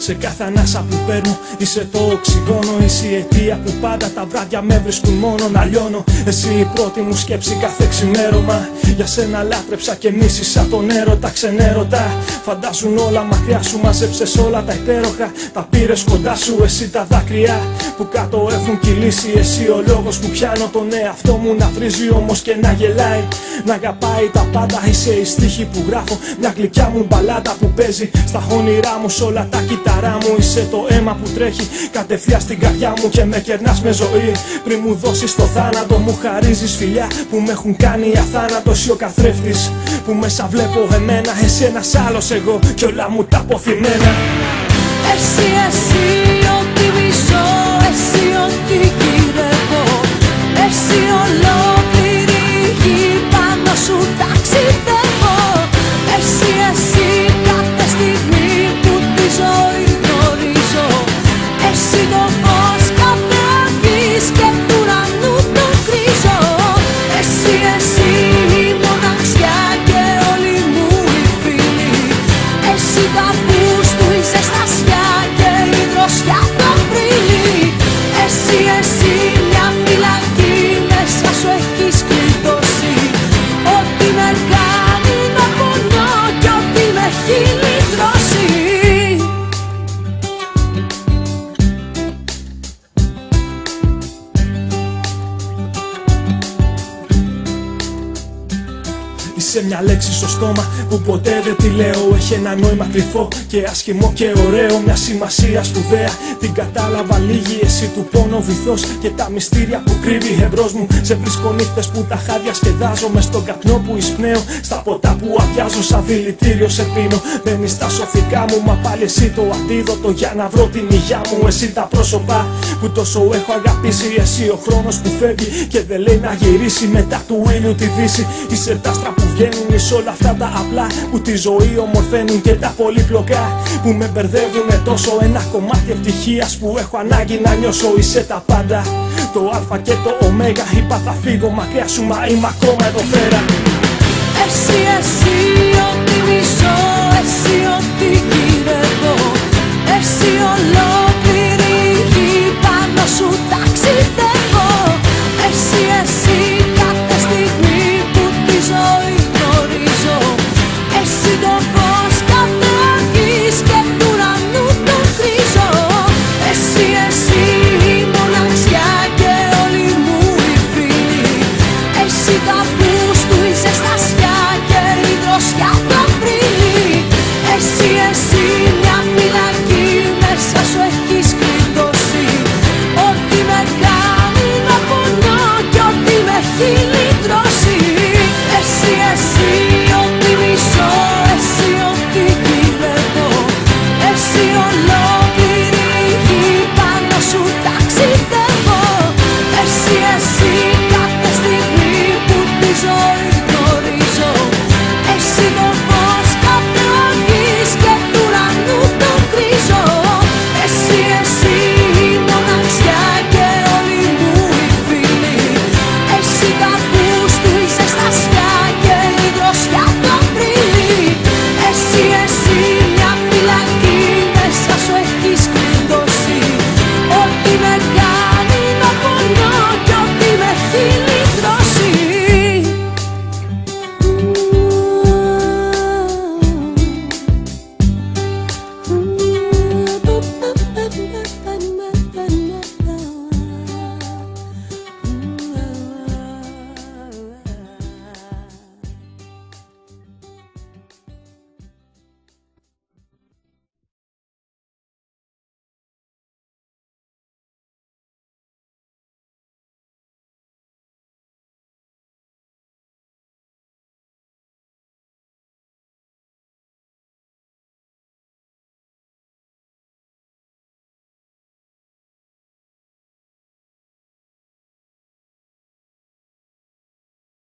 Σε κάθε ανάσα που παίρνω είσαι το οξυγόνο. Είσαι η αιτία που πάντα τα βράδια με βρίσκουν μόνο να λιώνω. Εσύ η πρώτη μου σκέψη κάθε ξημέρωμα. Για σένα λάτρεψα και μίσησα τον έρωτα, ξενέρωτα. Φαντάζουν όλα μακριά σου, μαζέψες όλα τα υπέροχα. Τα πήρες κοντά σου, εσύ τα δάκρυα που κάτω έχουν κυλήσει. Εσύ ο λόγος που πιάνω τον εαυτό μου να βρίζει όμως και να γελάει. Να αγαπάει τα πάντα, είσαι η στίχη που γράφω. Μια γλυκιά μου μπαλάτα που παίζει στα όνειρά μου, σ' όλα τα κύτταρά μου. Είσαι το αίμα που τρέχει κατευθείαν στην καρδιά μου και με κερνάς με ζωή. Πριν μου δώσεις το θάνατο μου χαρίζεις φιλιά που με έχουν κάνει αθάνατος. Εσύ ο καθρέφτης που μέσα βλέπω εμένα, εσύ ένας άλλος εγώ κι όλα μου τα αποθυμένα. Εσύ, ό,τι μισώ, εσύ ό,τι γυρεύω. Εσύ ολόκληρη γη πάνω σου ταξιδεύω. Εσύ, κάθε στιγμή που τη ζωή γνωρίζω. Εσύ το φως κάθε αυγής και του ουρανού το κρίζω. Εσύ, η μοναξιά και όλοι μου οι φίλοι. Εσύ τα πούς του η ζεστασιά και η δροσιά το Απρίλη. Εσύ, μια φυλακή μέσα σου έχεις κλειδώσει. Ό,τι με κάνει να πονώ κι ό,τι με έχει λυτρώσει. Είσαι μια λέξη στο στόμα που ποτέ δεν τη λέω. Έχει ένα νόημα κρυφό και άσχημο και ωραίο. Μια σημασία σπουδαία, την κατάλαβα λίγη. Εσύ του πόνο βυθός και τα μυστήρια που κρύβει εμπρός μου. Σε βρίσκω νύχτες που τα χάδια σκεδάζω. Μες στον καπνό που εισπνέω, στα ποτά που αδειάζω. Σαν δηλητήριο σε πίνω, μένεις στα σωθικά μου. Μα πάλι εσύ το αντίδοτο για να βρω την υγειά μου. Εσύ τα πρόσωπα που τόσο έχω αγαπήσει. Εσύ ο χρόνος που φεύγει και δεν λέει να γυρίσει. Μετά του ήλιου τη δύση, είσαι τα άστρα που βγαίνουν εις όλα αυτά τα απλά που τη ζωή ομορφαίνουν και τα πολύπλοκα που με μπερδεύουνε τόσο. Ένα κομμάτι ευτυχίας που έχω ανάγκη να νιώσω. Είσαι τα πάντα, το α και το ω. Είπα θα φύγω μακριά σου μα είμαι ακόμα εδώ πέρα. Εσύ, ό,τι μισώ, εσύ ό,τι γυρεύω. Εσύ ολόκληρη γη πάνω σου ταξιδεύω. Εσύ, κάθε στιγμή που τη ζωή γνωρίζω. Εσύ το φως κάθε αυγής και του ουρανού το κρίζω. Εσύ, η μοναξιά και όλοι μου οι φίλοι. Εσύ τα